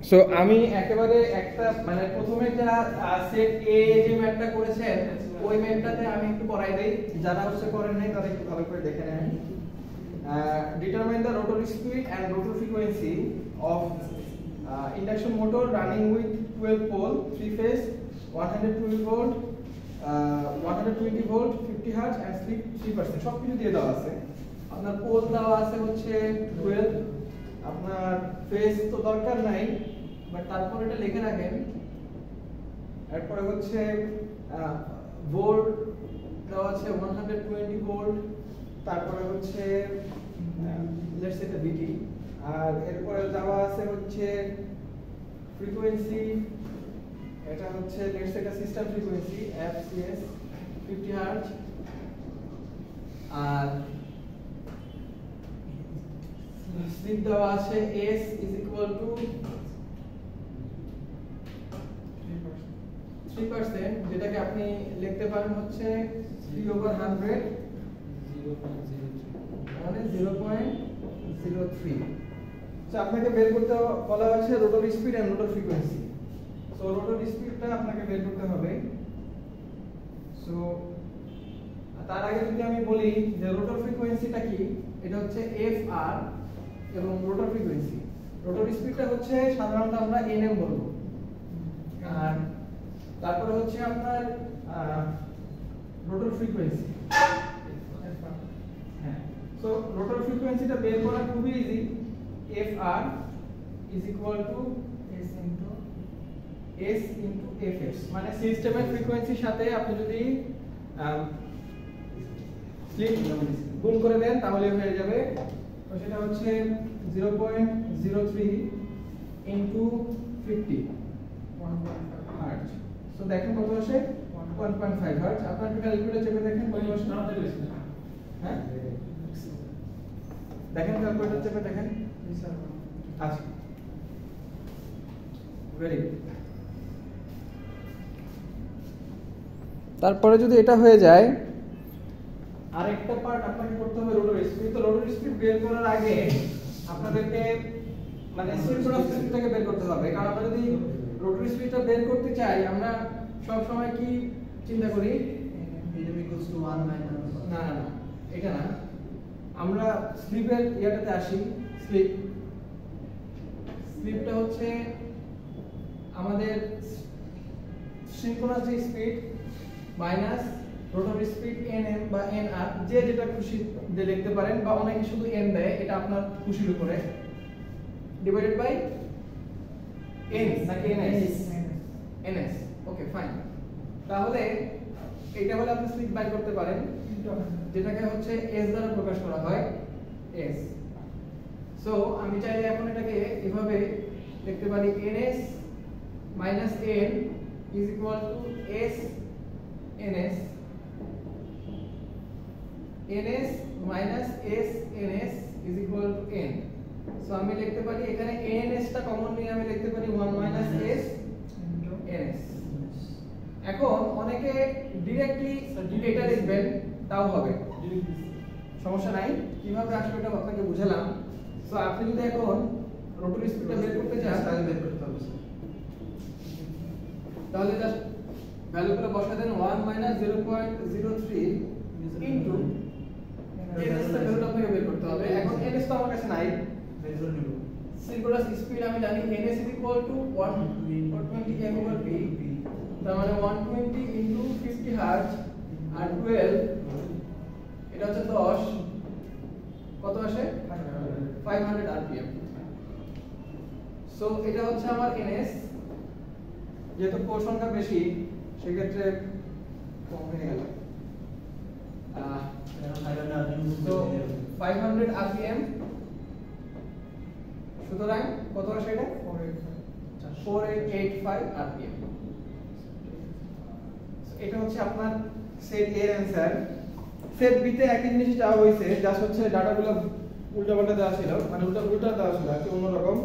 So আমি একেবারে একটা মানে প্রথমে যা সেট এ যে ম্যাথটা করেছেন ওই ম্যাথটাতে আমি একটু করাই দেই, যারা হচ্ছে করেন নাই তারা একটু ভালো করে দেখে নেন। Determine the rotor speed and rotor frequency of induction motor running with 12 pole 3 phase 120 volt 120 volt 50 hertz and slip 3%। সব কিছু দিয়ে দেওয়া আছে। আপনার পোল দেওয়া আছে হচ্ছে 12, আপনার ফেজ তো দরকার নাই বাট তারপর এটা লিখে রাখেন। এরপরে হচ্ছে ভোল্ট দেওয়া আছে 120 ভোল্ট, তারপরে হচ্ছে লেটস সে এটা ভিটি, আর এরপরে দেওয়া আছে হচ্ছে ফ্রিকোয়েন্সি, এটা হচ্ছে লেটস সে এটা সিস্টেম ফ্রিকোয়েন্সি এফসিএস 50 হার্জ, আর স্লিপ দেওয়া আছে s is equal to 3%, যেটাকে আপনি লিখতে পারেন হচ্ছে 3/100 মানে 0.03। তো আপনাকে বের করতে বলা হয়েছে rotor speed and rotor frequency. So rotor স্পিডটা আপনাকে বের করতে হবে। সো তার আগে যদি আমি বলি যে রোটর ফ্রিকোয়েন্সিটা কি, এটা হচ্ছে fr এবং রোটর ফ্রিকোয়েন্সি। রোটর স্পিডটা হচ্ছে সাধারণত আমরা nm বলবো, আর তারপরে হচ্ছে আপনার রোটর ফ্রিকোয়েন্সি। হ্যাঁ, সো রোটর ফ্রিকোয়েন্সিটা বের করা খুবই easy. fr is equal to s into fs, মানে সিস্টেমের ফ্রিকোয়েন্সির সাথে আপনি যদি স্লিপ গুণ করে দেন তাহলে হয়ে যাবে। তো সেটা হচ্ছে 0.03 into 50 1.5 হার্জ। সো দেখেন কত আসে 1.5 হার্জ। আপনারা একটু ক্যালকুলেটর চেপে দেখেন কত আসে। হ্যাঁ দেখেন ক্যালকুলেটর চেপে দেখেন। আচ্ছা ভেরি গুড। তারপরে যদি এটা হয়ে যায়, আরেকটা পার্ট আপনাকে করতে হবে রোটর স্পিড। তো রোটর স্পিড বের করার আগে আপনাদেরকে মানে সিনক্রোনাস স্পিডটাকে বের করতে হবে, কারণ আমরা যদি রোটর স্পিডটা বের করতে চাই আমরা সব সময় কি চিন্তা করি nm equals to 1 minus না না না এটা না, আমরা স্লিপের ইয়াটাতে আসি। স্লিপটা হচ্ছে আমাদের সিনক্রোনাস যে speed minus rotor speed nm বা nr, যে যেটা খুশি দিয়ে লিখতে পারেন, বা অনেকে শুধু n দেয়, এটা আপনার খুশির উপরে, ডিভাইডেড বাই n নাকি ns। Okay fine. তাহলে এটা হলে আপনি স্লিপ বাই করতে পারেন, যেটাকে হচ্ছে s দ্বারা প্রকাশ করা হয় s। সো আমি চাইলে এখন এটাকে এভাবে লিখতে পারি ns minus n is equal to s ns, ns minus s ns is equal to n। So আমি লিখতে পারি এখানে ns টা কমন নিয়ে আমি লিখতে পারি 1 minus s ns। এখন অনেকে ডাইরেক্টলি এটা লিখবেন তাও হবে, সমস্যা নাই। কিভাবে আসলে এটা আপনাকে বুঝালাম। সো আপনি যদি এখন রোটর স্পিডটা বের করতে চান তাহলে বের করতে হবে, তাহলে জাস্ট ভ্যালুগুলো বসা দেন 1 minus 0.03 ইনটু ns এর ভ্যালুটা আপনাকে বের করতে হবে। এখন ns তো আমার কাছে নাই, বেজল নিব। সিনক্রোনাস স্পিড আমি জানি ns is equal to 120 m over p, তার মানে 120 into 50 হার্জ আর 12, এটা হচ্ছে 10, কত আসে 500 rpm। সো এটা হচ্ছে আমার ns। যেহেতু কোষ সংখ্যা বেশি সেক্ষেত্রে কম হয়ে গেল। তো 500 rpm, সুতরাং কত আসে এটা 4885 rpm। এটা হচ্ছে আপনার সেট এর অ্যানসার। সেট বি তে একই জিনিস চাওয়া হয়েছে, জাস্ট হচ্ছে ডাটাগুলো উল্টাপাল্টা দেওয়া ছিল, মানে উল্টা দেওয়া ছিল কি অন্যরকম।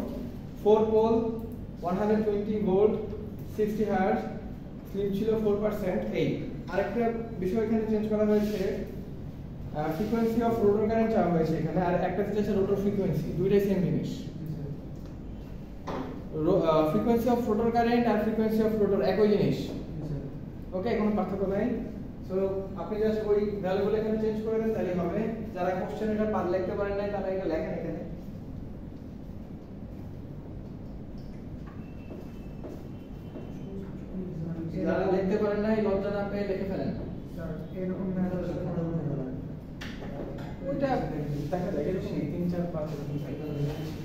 4 পোল 120 ভোল্ট 60 হার্জ, স্লিপ ছিল 4%। এই আরেকটা বিষয় এখানে চেঞ্জ করা হয়েছে, ফ্রিকোয়েন্সি অফ রোটর কারেন্ট চাওয়া হয়েছে এখানে, আর একটা হচ্ছে রোটর ফ্রিকোয়েন্সি, দুইটাই সেম জিনিস। ফ্রিকোয়েন্সি অফ রোটর কারেন্ট আর ফ্রিকোয়েন্সি অফ রোটর একই জিনিস, ওকে, কোনো পার্থক্য নাই। সো আপনি জাস্ট ওই ভ্যালুগুলো এখানে চেঞ্জ করে দেন তাহলে হবে। যারা কোশ্চেন এটা লিখতে পারেন না তারা এটা লেখেন এখানে। যারা লিখতে পারেন না এই লজ্জা না পেয়ে লিখে ফেলেন। এরকম ম্যাথড ওইটা দেখা যায় যে 3, 4, 5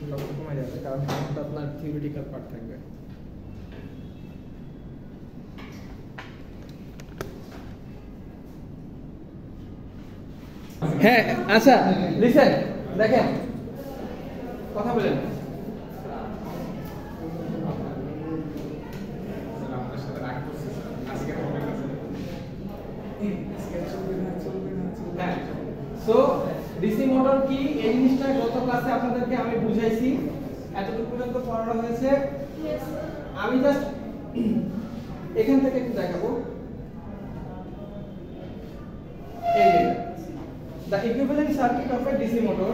এরকম কমে যাবে, কারণ এটা আপনার থিওরিটিক্যাল পার্ট থাকবে। হ্যাঁ আচ্ছা লিসেন, দেখেন কথা বলেন। হ্যাঁ, সো ডিসি মোটর কি এই জিনিসটা গত ক্লাসে আপনাদেরকে আমি বুঝাইছি, এতটুকু পর্যন্ত পড়ানো হয়েছে। আমি জাস্ট এখান থেকে একটু দেখাবো। এই যে the equivalent circuit of a DC motor,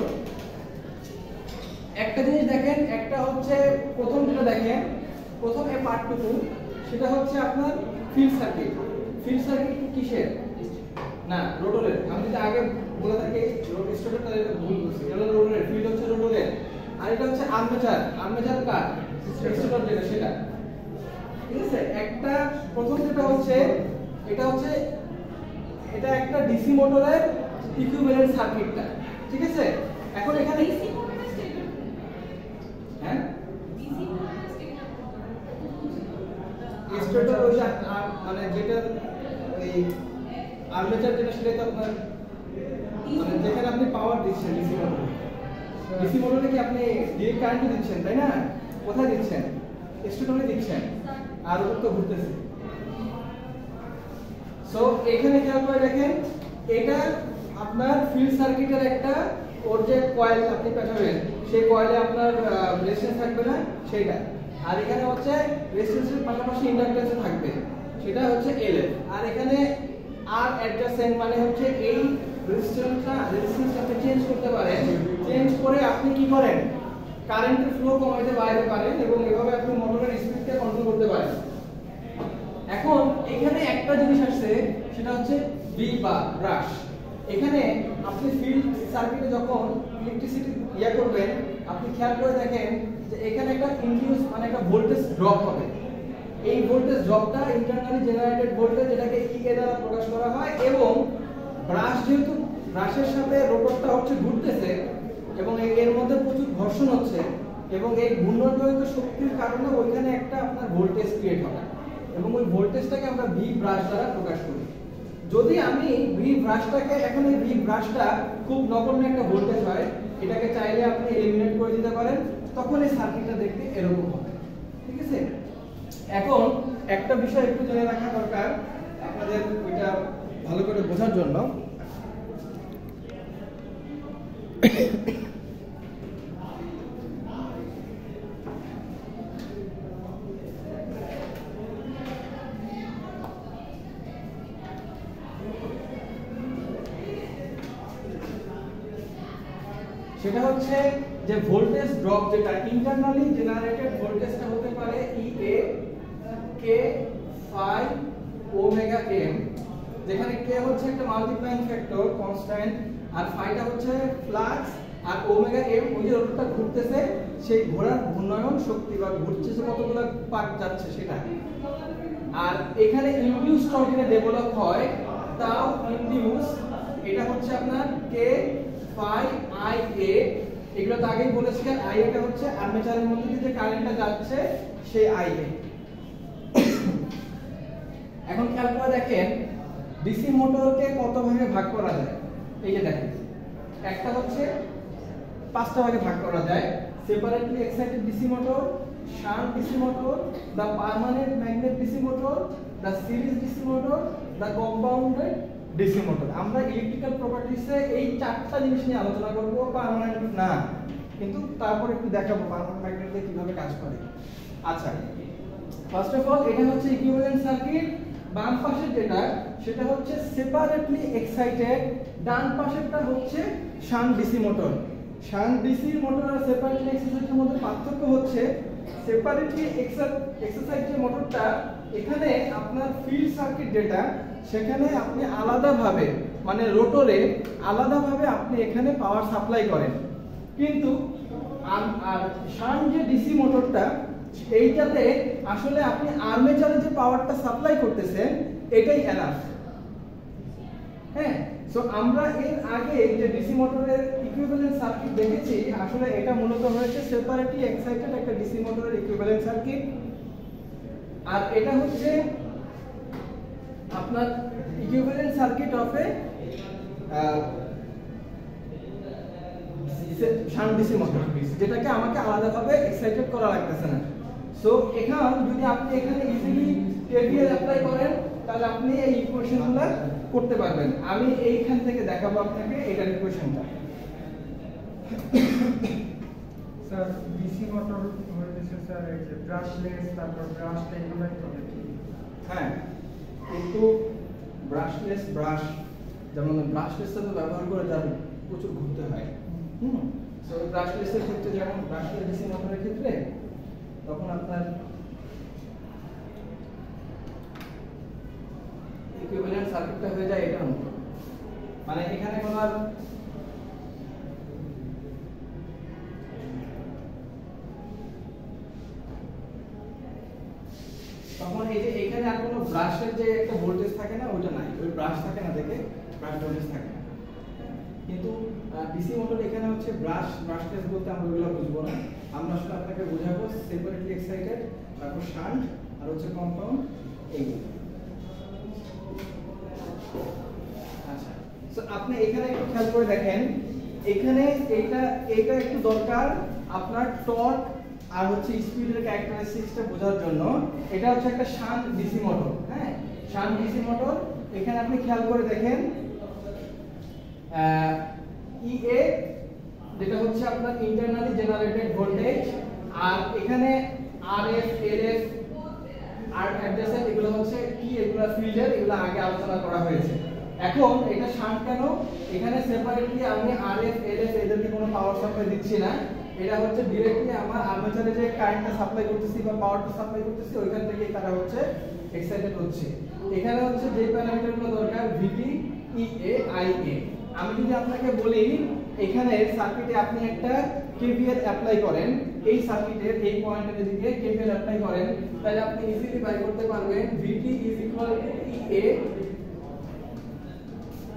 একটা জিনিস দেখেন, একটা হচ্ছে প্রথম যেটা দেখেন, প্রথম এই পার্টটুকু সেটা হচ্ছে আপনার ফিল্ড সার্কিট। ফিল্ড সার্কিট কিসের? না রোটরের। আমি যদি আগে বলে থাকি স্টার্টার তাহলে এটা ভুল বলছি। এটা রোটরের, ফিল্ড হচ্ছে রোটরের, আর এটা হচ্ছে আর্মেচার। আর্মেচার কার? স্টার্টার যেটা সেটা, ঠিক আছে। একটা প্রথম যেটা হচ্ছে এটা হচ্ছে এটা একটা ডিসি মোটরের ইকুইভ্যালেন্ট সার্কিটটা, ঠিক আছে। এখন এখানে ডিসি মোটর স্টেটর, হ্যাঁ ডিসি মোটর স্টেটর, স্টেটর ওইটা মানে যেটা এই আর্মেচার যেটা সেটা তো আপনার মানে যেখানে আপনি পাওয়ার দিচ্ছেন ডিসি মোটরে। ডিসি মোটরে কি আপনি ডিরেক্ট কারেন্ট দিচ্ছেন, তাই না? কোথায় দিচ্ছেন? স্টেটরে দিচ্ছেন, আর ওটা তো ঘুরতেছে। সো এখানে খেয়াল করে দেখেন, এটা আপনার ফিল্ড সার্কিটের একটা ওর যে কয়েল আপনি পেঁচাবেন সেই কয়েলে আপনার রেজিস্ট্যান্স থাকবে না সেইটা, আর এখানে হচ্ছে রেজিস্ট্যান্সের পাশাপাশি ইন্ডাক্ট্যান্স থাকবে, সেটা হচ্ছে এলএফ। আর এখানে আর অ্যাডজাসেন্ট মানে হচ্ছে এই রেজিস্ট্যান্সটা আপনি চেঞ্জ করতে পারেন। চেঞ্জ করে আপনি কি করেন? কারেন্টের ফ্লো কমাইতে বাড়াতে পারেন এবং এভাবে আপনি মোটরের স্পিডকে কন্ট্রোল করতে পারেন। এখন এখানে একটা জিনিস আসছে, সেটা হচ্ছে ভি বা ব্রাশ। এখানে আপনি ফিল্ড সার্কিটে যখন ইলেকট্রিসিটি ইয়া করবেন, আপনি খেয়াল করে দেখেন যে এখানে একটা ইনডিউস মানে একটা ভোল্টেজ ড্রপ হবে। এই ভোল্টেজ ড্রপটা ইন্টারনালি জেনারেটেড ভোল্টেজ, যেটাকে ইএ দ্বারা প্রকাশ করা হয়। এবং ব্রাশ যেহেতু ব্রাশের সাথে রোটরটা হচ্ছে ঘুরতেছে এবং এর মধ্যে প্রচুর ঘর্ষণ হচ্ছে এবং এই ঘূর্ণনজনিত শক্তির কারণে ওইখানে একটা আপনার ভোল্টেজ ক্রিয়েট হয় এবং ওই ভোল্টেজটাকে আমরা ভি ব্রাশ দ্বারা প্রকাশ করি। যদি আমি ভি ব্রাশটাকে, এখন এই ভি ব্রাশটা খুব নগণ্য একটা ভোল্টেজ হয়, এটাকে চাইলে আপনি এলিমিনেট করে দিতে পারেন, তখন এই সার্কিটটা দেখতে এরকম হবে, ঠিক আছে। এখন একটা বিষয় একটু জেনে রাখা দরকার আপনাদের ওইটা ভালো করে বোঝার জন্য। সেটা হচ্ছে যে ভোল্টেজ ড্রপ, যেটা ইন্টারনালি জেনারেটেড ভোল্টেজটা হতে পারে ইএ কে ফাই ওমেগা এম, যেখানে কে হচ্ছে একটা মাল্টিপ্লাইং ফ্যাক্টর কনস্ট্যান্ট, আর ফাইটা হচ্ছে ফ্লাক্স, আর ওমেগা এম ওই যে রোটরটা ঘুরতেছে সেই ঘোরার ঘূর্ণায়ন শক্তি বা ঘুরছে কতগুলো পাক যাচ্ছে সেটা। আর এখানে ইনডিউস টর্ক ডেভেলপ হয়, তাও ইনডিউস, এটা হচ্ছে আপনার কে ফাই আই এ, এগুলো তো আগেই বলেছিলাম। আই এটা হচ্ছে আর্মেচারের মধ্যে দিয়ে যে কারেন্টটা যাচ্ছে সেই আই এ। এখন খেয়াল করে দেখেন ডিসি মোটরকে কত ভাগে ভাগ করা যায়। এই যে দেখেন, একটা হচ্ছে 5টা ভাগে ভাগ করা যায়: separately excited DC motor, shunt DC motor, the permanent magnet DC motor, the series DC motor, the compounded DC motor. আমরা ইলেকট্রিক্যাল প্রপার্টিসে এই 4টা জিনিস নিয়ে আলোচনা করব, পার্মানেন্ট না, কিন্তু তারপর একটু দেখাবো পার্মানেন্ট ম্যাগনেটে কিভাবে কাজ করে। আচ্ছা, ফার্স্ট অফ অল এটা হচ্ছে ইকুইভ্যালেন্ট সার্কিট। বাম পাশে যেটা সেটা হচ্ছে সেপারেটলি এক্সাইটেড, ডান পাশেরটা হচ্ছে shunt DC motor. Shunt DC motor আর সেপারেটলি এক্সাইটেডের মধ্যে পার্থক্য হচ্ছে সেপারেটলি এক্সারসাইজ যে মোটরটা, এখানে আপনার ফিল্ড সার্কিট যেটা, সেখানে আপনি আলাদাভাবে মানে রোটরে আলাদাভাবে আপনি এখানে পাওয়ার সাপ্লাই করেন। কিন্তু আর শান্ট যে ডিসি মোটরটা, এইটাতে আসলে আপনি আর্মেচারে যে পাওয়ারটা সাপ্লাই করতেছেন এটাই এনাফ। হ্যাঁ, সো আমরা এর আগে যে ডিসি মোটরের ইকুইভ্যালেন্ট সার্কিট দেখেছি, আসলে এটা মূলত হয়েছে সেপারেটলি এক্সাইটেড একটা ডিসি মোটরের ইকুইভ্যালেন্ট সার্কিট। আর এটা হচ্ছে আপনার equivalent circuit of A shunt DC motor, যেটাকে আমাকে আলাদাভাবে এক্সাইটেড করা লাগতেছে না। সো এখন যদি আপনি এখানে ইজিলি কেভিএল অ্যাপ্লাই করেন, তাহলে আপনি এই ইকুয়েশনগুলো করতে পারবেন। আমি এইখান থেকে দেখাবো আপনাকে এটার ইকুয়েশনটা। স্যার ডিসি মোটর হয়েছে স্যার এই যে ব্রাশলেস, তারপর ব্রাশটা এগুলাই তো নাকি? হ্যাঁ, কিন্তু ব্রাশলেস ব্রাশ, যেমন ব্রাশলেসটা তো ব্যবহার করে তার প্রচুর ঘুরতে হয়। সো ব্রাশলেসের ক্ষেত্রে, যেমন ব্রাশলেস ডিসি মোটরের ক্ষেত্রে, তখন আপনার ইকুইভ্যালেন্ট সার্কিটটা হয়ে যায় এটার মতো, মানে এখানে কোনো আর তখন এই যে এখানে আর কোনো ব্রাশের যে একটা ভোল্টেজ থাকে না, ওটা নাই, ওই ব্রাশ থাকে না, দেখে ব্রাশ ভোল্টেজ থাকে না। কিন্তু ডিসি মোটর এখানে হচ্ছে ব্রাশলেস বলতে আমরা ওগুলো বুঝবো না, আমরা আসলে আপনাকে বোঝাবো সেপারেটলি এক্সাইটেড, তারপর শান্ট, আর হচ্ছে কম্পাউন্ড, এইগুলো। আচ্ছা, সো আপনি এখানে একটু খেয়াল করে দেখেন, এখানে এটা একটু দরকার আপনার টর্ক আর হচ্ছে স্পিডের ক্যারেক্টারিস্টিক্সটা বোঝার জন্য। এটা হচ্ছে একটা শান্ট ডিসি মোটর। হ্যাঁ, শান্ট ডিসি মোটর, এখানে আপনি খেয়াল করে দেখেন ইএ যেটা হচ্ছে আপনার ইন্টারনালি জেনারেটেড ভোল্টেজ, আর এখানে আরএফ, এলএফ আর অ্যাডজাসেন্ট, এগুলো হচ্ছে কি, এগুলো ফিল্ডের, এগুলো আগে আলোচনা করা হয়েছে। এখন এটা শান্ট কেন, এখানে সেপারেটলি আমি আরএফ, এলএফ এদেরকে কোনো পাওয়ার সাপ্লাই দিচ্ছি না, এটা হচ্ছে ডাইরেক্টলি আমার আর্মেচারে যে কারেন্টটা সাপ্লাই করতেছি বা পাওয়ারটা সাপ্লাই করতেছি, ওইখান থেকেই তারা হচ্ছে এক্সাইটেড হচ্ছে। এখানে হচ্ছে যে প্যারামিটারগুলো দরকার, ভিটি, ইএ, আইএ। আমি যদি আপনাকে বলি এখানে সার্কিটে আপনি একটা কেভিএল অ্যাপ্লাই করেন, এই সার্কিটের এই পয়েন্টের দিকে কেভিএল অ্যাপ্লাই করেন, তাহলে আপনি ইজিলি বাই করতে পারবেন VT is equal to EA,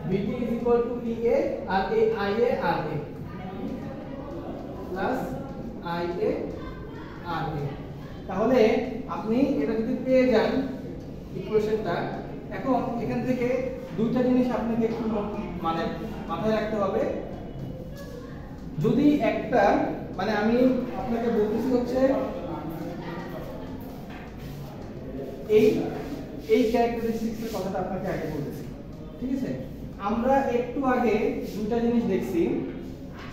VT is equal to EA আর এই IA R A plus IA R A. তাহলে আপনি এটা যদি পেয়ে যান ইকুয়েশনটা, এখন এখান থেকে দুইটা জিনিস আপনাকে একটু মানে মাথায় রাখতে হবে। যদি একটা মানে আমি আপনাকে বলতেছি হচ্ছে এই ক্যারেক্টারিস্টিক্সের কথাটা আপনাকে আগে বলতেছি, ঠিক আছে? আমরা একটু আগে দুইটা জিনিস দেখছি,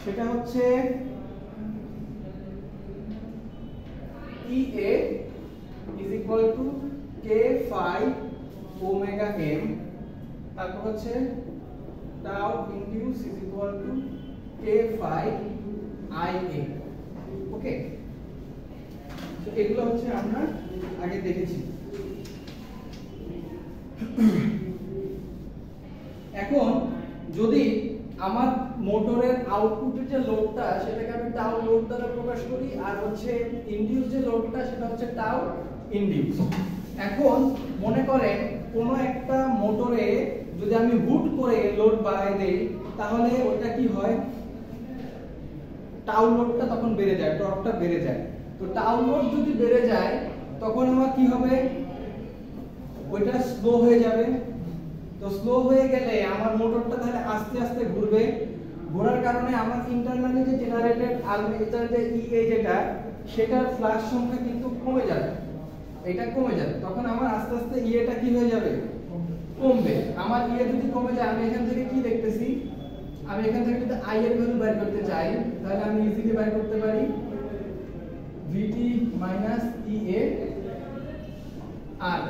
সেটা হচ্ছে EA is equal to K phi omega m, তারপর হচ্ছে tau induce is equal to K phi IA। ওকে, তো এগুলো হচ্ছে আমরা আগে দেখেছি। এখন যদি আমার মোটরের আউটপুটের যে লোডটা, সেটাকে আমি টাউ লোড দ্বারা প্রকাশ করি, আর হচ্ছে ইনডিউস যে লোডটা, সেটা হচ্ছে টাউ ইনডিউস। এখন মনে করেন কোনো একটা মোটরে যদি আমি হুট করে লোড বাড়াই দেই, তাহলে ওটা কি হয়, টাউ লোডটা তখন বেড়ে যায়, টর্কটা বেড়ে যায়। তো টাউ লোড যদি বেড়ে যায়, তখন আমার কি হবে, ওইটা স্লো হয়ে যাবে। তো স্লো হয়ে গেলে আমার মোটরটা তাহলে আস্তে আস্তে ঘুরবে, ঘোরার কারণে আমার ইন্টারনালি যে জেনারেটেড আর্মেচার যে ইএ যেটা, সেটার ফ্লাক্স সংখ্যা কিন্তু কমে যাবে, এটা কমে যাবে। তখন আমার আস্তে আস্তে ইএটা কি হয়ে যাবে, কমবে। আমার ইএ যদি কমে যায়, আমি এখান থেকে কি দেখতেছি, আমি এখান থেকে যদি আই এর ভ্যালু বের করতে চাই, তাহলে আমি ইজিলি বের করতে পারি ভিটি মাইনাস ইএ আর।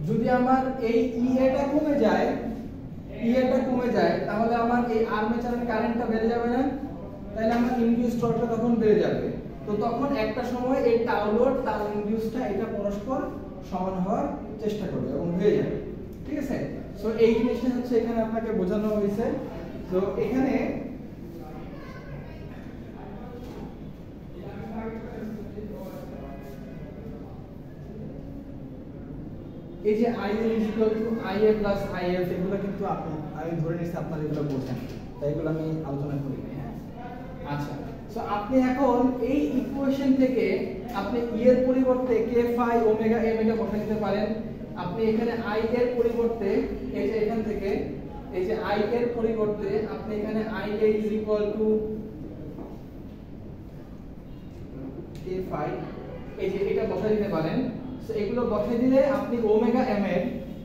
যদি আমার এই ইএটা কমে যায়, তাহলে আমার এই আর্মেচারের কারেন্টটা বেড়ে যাবে না, তাহলে আমার ইনডিউসড টর্কটা তখন বেড়ে যাবে। তো তো তখন একটা সময় এই টাউ লোড টাউ ইনডিউসটা এটা পরস্পর সমান হওয়ার চেষ্টা করবে এবং হয়ে যাবে, ঠিক আছে। সো এই জিনিসটা হচ্ছে এখানে আপনাকে বোঝানো হয়েছে। তো এখানে এই যে IA IA প্লাস IF এগুলো কিন্তু আমি ধরে নিচ্ছি আপনারা এগুলো বোঝেন, তাই এগুলো আমি আলোচনা করি না। হ্যাঁ, আচ্ছা। সো আপনি এখন এই ইকুয়েশন থেকে আপনি E এর পরিবর্তে K phi ওমেগা m এটা বসাই দিতে পারেন। আপনি এখানে I এর পরিবর্তে এই যে এখান থেকে এই যে I এর পরিবর্তে আপনি এখানে IA K phi এই যে এটা বসাই দিতে পারেন। সো এগুলো বসাই দিলে আপনি ওমেগা m এর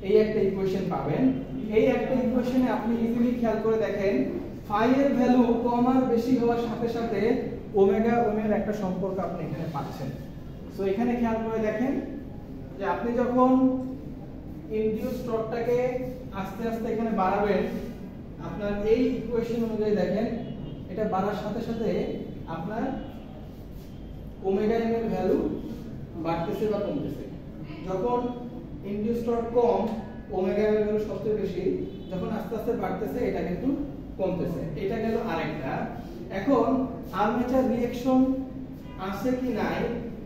এই একটা ইকুয়েশন পাবেন। এই একটা ইকুয়েশনে আপনি ইজিলি খেয়াল করে দেখেন phi এর ভ্যালু কম আর বেশি হওয়ার সাথে সাথে ওমেগা m এর একটা সম্পর্ক আপনি এখানে পাচ্ছেন। সো এখানে খেয়াল করে দেখেন যে আপনি যখন ইনডিউস টর্কটাকে আস্তে আস্তে এখানে বাড়াবেন, আপনার এই ইকুয়েশন অনুযায়ী দেখেন এটা বাড়ার সাথে সাথে আপনার ওমেগা m এর ভ্যালু বাড়তেছে বা কমতেছে। যখন ইনডিউস টর্ক কম, ওমেগা m এর ভ্যালু সবচেয়ে বেশি, যখন আস্তে আস্তে বাড়তেছে এটা কিন্তু কমতেছে। এটা গেল আরেকটা। এখন আর্মেচার রিঅ্যাকশন আছে কি নাই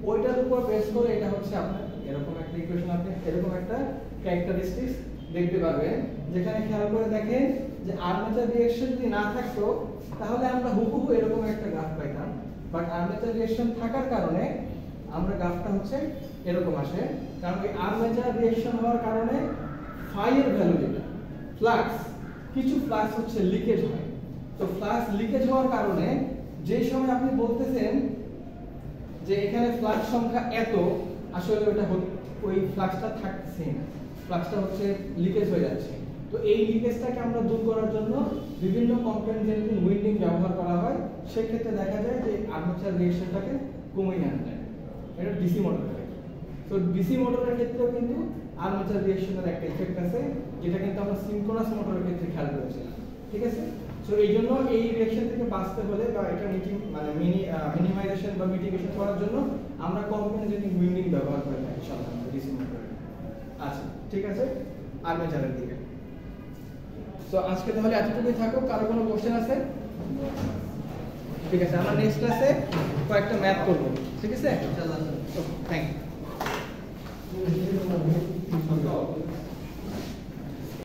ওইটার উপর বেস করে এটা হচ্ছে আপনার এরকম একটা ইকুয়েশন, আপনি এরকম একটা ক্যারেক্টারিস্টিক্স দেখতে পারবেন, যেখানে খেয়াল করে দেখেন যে আর্মেচার রিঅ্যাকশন যদি না থাকতো তাহলে আমরা হুবহু এরকম একটা গ্রাফ পাইতাম, বাট আর্মেচার রিঅ্যাকশন থাকার কারণে আমরা গ্রাফটা হচ্ছে এরকম আসে। কারণ এই আর্মেচার রিঅ্যাকশন হওয়ার কারণে phi এর ভ্যালু যেটা ফ্লাক্স, কিছু ফ্লাক্স হচ্ছে লিকেজ হয়। তো ফ্লাক্স লিকেজ হওয়ার কারণে যে সময় আপনি বলতেছেন যে এখানে ফ্লাক্স সংখ্যা এত, আসলে ওটা ওই ফ্লাক্সটা থাকছে না, ফ্লাক্সটা হচ্ছে লিকেজ হয়ে যাচ্ছে। তো এই লিকেজটাকে আমরা দূর করার জন্য বিভিন্ন কম্পেনসেটিং উইন্ডিং ব্যবহার করা হয়। সেক্ষেত্রে দেখা যায় যে আর্মেচার রিঅ্যাকশনটাকে কমিয়ে আনা যায়। এটা ডিসি মোটরের ক্ষেত্রে। তো ডিসি মোটরের ক্ষেত্রেও কিন্তু আর্মেচার রিঅ্যাকশনের একটা ইফেক্ট আছে, যেটা কিন্তু আমরা সিনক্রোনাস মোটরের ক্ষেত্রে খেয়াল করেছিলাম, ঠিক আছে। সো এই জন্য এই রিঅ্যাকশন থেকে বাঁচতে হলে বা এটা মিনিমাইজেশন বা মিটিগেশন করার জন্য আমরা কম্পেনসেটিং উইন্ডিং ব্যবহার করে থাকি সাধারণত ডিসি মোটরে। আচ্ছা, ঠিক আছে, আর্মেচারের দিকে। সো আজকে তাহলে এতটুকুই থাকুক। কারো কোনো কোশ্চেন আছে? ঠিক আছে, আমরা নেক্সট ক্লাসে কয়েকটা ম্যাথ করব, ঠিক আছে? Thank you.